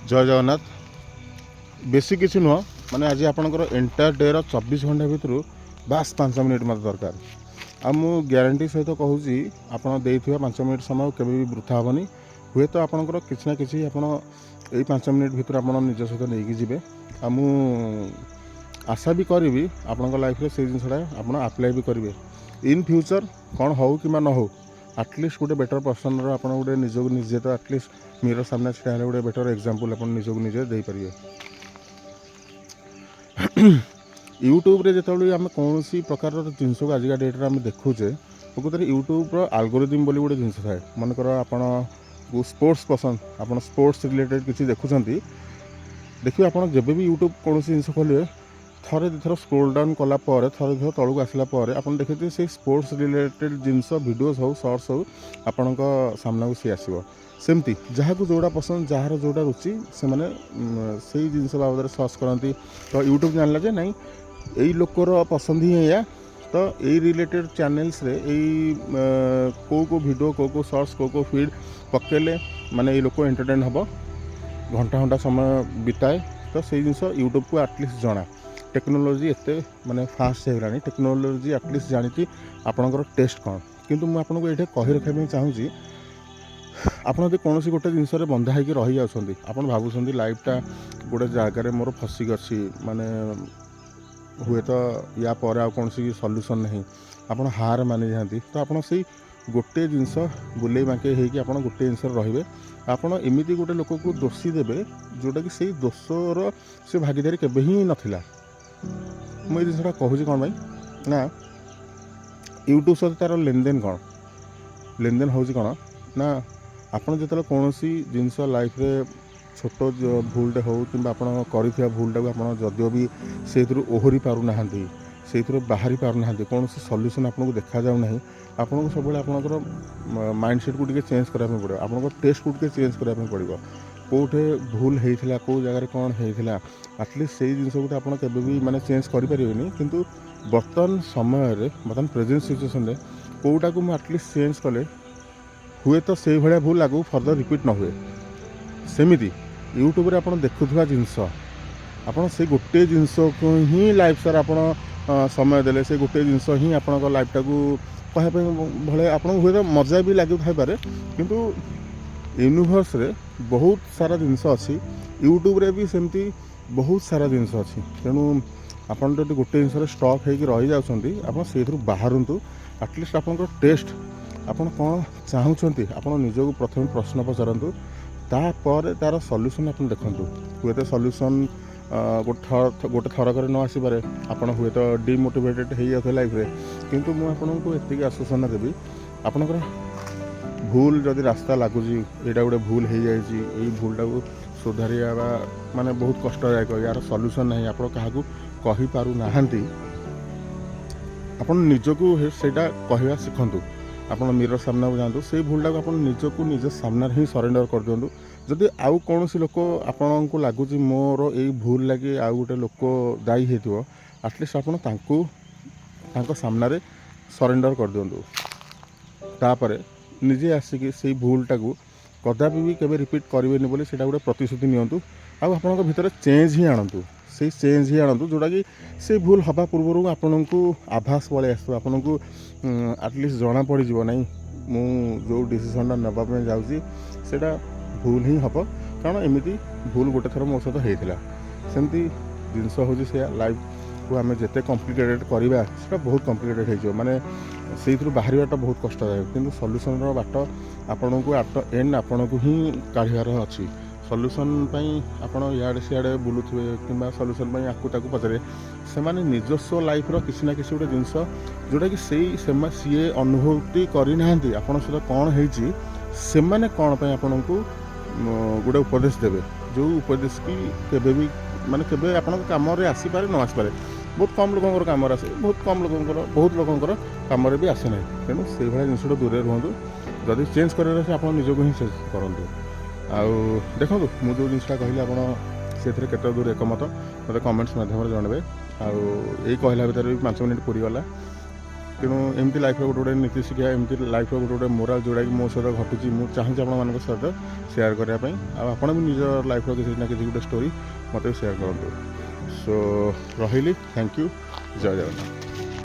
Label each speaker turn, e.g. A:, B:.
A: जय जगन्नाथ। बेसी किसी नुह माने आज आपंकर एंटायर डे 24 घंटा भितर बास 5 मिनिट मत दरकार आ मु ग्यारंटी सहित कहूँ आपड़ दे 5 मिनिट समय केवे भी वृथा हेनी। हुए तो आपंकर किसी ना किसी आप 5 मिनिट भितर आप निज सहित नहीं जी आ मु आशा भी करी आपण लाइफ से जिनसा आप आप्लाय भी करेंगे इन फ्यूचर कौन हो कि न हो आटलिस्ट गोटे बेटर पर्सन आप गोटे निजक निजे तो आटलिस्ट मिरर सामने छिड़ा गोटे बेटर एग्जांपल आप निजक निजे दे पारे। यूट्यूब रे जिते आम कौन प्रकार जिनस को आजिका डेट्रे आम देखुचे प्रकृत यूट्यूब आल्गोरिदम बोली गोटे जिनस थाए मनकर आपण स्पोर्ट्स पसंद आप स्पोर्ट्स रिलेटेड किसी देखुं देखिए आप जब भी यूट्यूब कौन जिनस खोलिए थरे दुथर स्क्रोल डाउन कलापर थरे दुथर तलू आसला आप देखिए से स्पोर्ट्स रिलेटेड जिनस वीडियोस हो शॉर्ट्स हो आपण सामना को सी आसो सेमती जहाँ को जोड़ा पसंद जार जोड़ा रुचि से मैंने से जिनस बाबद सर्च करती तो यूट्यूब जानला जे नहीं यही लोकर पसंद ही है तो यही रिलेटेड चैनल्स रे को वीडियो को शॉर्ट्स को फीड पकेले माने ये लोक एंटरटेन हम घंटा घंटा समय बिताए तो से जिनस यूट्यूब को एटलिस्ट जाना टेक्नोलोजी एते माने फास्ट हो गलानी टेक्नोलोजी एटलिस्ट जानी आपणकर टेस्ट कौन किंतु मुझे आपको ये कही रखा चाहूँगी आपड़ कौन गोटे जिनस बंधा होकर रही जाती आप भावुं लाइफटा गोटे जगार मोर फसिक अच्छी माने हुए तो या पर आ कौन सल्यूशन नहीं आप हार मानि जाती तो आप गोटे जिनस बुले बांके होगी गोटे जिनस रे आपड़ एमती गोटे लोक को दोषी देवे जोटा कि से दोषर से भागीदारी केबे ही नथिला। मुझे जिनसा कहूँ कौन भाई ना यूट्यूब सहित तार लेनदेन कौन लेनदेन हो कौन ना आपड़ जो कौन जिनस लाइफ रे छोट भूलटे हो कि कर भूलटा को जदिव भी से ओहरी पारना से बाहरी पारना कौन सल्यूशन आपको देखा जाऊना आपको सब आपंकर माइंडसेट को चेंज कराया पड़ो आप टेस्ट को चेंज कराया पड़ो कौटे भूल होता कौ जगार कौन होता आटलिस्ट से जिन को आप माने चेंज करें किंतु बर्तमान समय बर्तमान प्रेजेंट सिचुएशन रे कौटा को आटलिस्ट चेंज कले हुए तो से भाया भूल आगू फर्दर रिपीट न हुए सेमिति यूट्यूब रे आप देखुवा जिनस आप से गोटे जिनस को ही लाइफ सार आप समय देले से गोटे जिनस ही आप लाइफटा को कहवाई भाई आप हुए तो मजा भी लगे थाईपे किंतु यूनिवर्स रे बहुत सारा जिनस अच्छी यूट्यूब रे भी सेमती बहुत सारा जिनस अच्छी तेणु आप गोटे जिनस स्टक होकर रही जाती आप से बाहरतु आटलिस्ट आप टेस्ट आप कौन चाहूँगी आप निजक प्रथम प्रश्न पचारतु तापर तार सल्यूशन आप देखूँ हुए तो सल्यूशन गोटे थरक न आसपे आप हुए तो डिमोटिवेटेड हो जाते लाइफ रे किंतु मुझे एति आश्वासन देवी आपणकर भूल जदि रास्ता लगुच यहाँ गोटे भूल हो जाए भूलटा को सुधारिया माने बहुत कष्टदायक यार सल्यूशन नहीं आप कहीपु ना आप निजक से कहवा शिखु आप मिरर सामना को जातु से भूलटा को निजक निज सामने ही सरेंडर कर दिंतु जदि आउ कौन लोक आपन को लगुच मोर यही भूल लगे आउ गोटे लोक दायी हो आटलिस्ट आप सामने सरेंडर कर दिंतु तापर निजे आसिक से भूलटा को कदापि भी केवे रिपीट करेंगे बोली से गोटे प्रतिश्रुति नियंतु आप भितर चेंज ही आणतु से चेंज ही आणतु जोटा कि से भूल हवा पूर्व आपन को आभास पलि आस आपन को आटलिस्ट जना पड़ नहीं मु जो डिसीजन नापी जाऊँगी सेटा भूल ही हम कारण एमती भूल गोटे थर मो सहित होता सेमती जिनस हूँ से लाइफ को आम जिते कम्प्लिकेटेड करवा से बहुत कम्प्लिकेटेड हो माने से बाहर बहुत कष्टदायक किंतु सल्यूशन बाट आपण को आट एंड आपण को ही काढ़ार अच्छी सल्यूशन आपड़ इे सियाड़े बुलूवे कि सल्यूशन आपको ताकू पचारे से निजस्व लाइफ किसी ना किसी गोटे जिनस जोटा कि सी अनुभूति करना आपण सहित कौन होने कौन आपण को गोटे उपदेश देवे जो उपदेश की केबे भी माने केबे आपण काम आसीपे न आसपे बहुत कम लोक कम आसे बहुत कम लोक बहुत लोकर कम भी आसे ना तेणु से भाया जिनस दूर रुहतु जदि चेंज कर आप निजक ही चेंज करूँ आउ देखो मुझे जो जिनसा कहली आप दूर एकमत मतलब कमेंट्स माध्यम जनइबे आउ कहला भितर भी 5 मिनिट पूरी गला ତେଣୁ ଏମିତି ଲାଇଫ୍ର ଗୋଟେ ଗୋଟେ ନୀତି ଶିକ୍ଷା, ଏମିତି ଲାଇଫ୍ର ଗୋଟେ ଗୋଟେ ମୋରାଲ ଯେଉଁଟାକି ମୋ ସହିତ ଘଟୁଛି, ମୁଁ ଚାହୁଁଛି ଆପଣମାନଙ୍କ ସହିତ ସେୟାର କରିବା ପାଇଁ। ଆଉ ଆପଣ ବି ନିଜ ଲାଇଫ୍ର କିଛି ନା କିଛି ଗୋଟେ ଷ୍ଟୋରି ମୋତେ ବି ସେୟାର କରନ୍ତୁ। ସୋ ରହିଲି, ଥ୍ୟାଙ୍କ ୟୁ, ଜୟ ଜଗନ୍ନାଥ।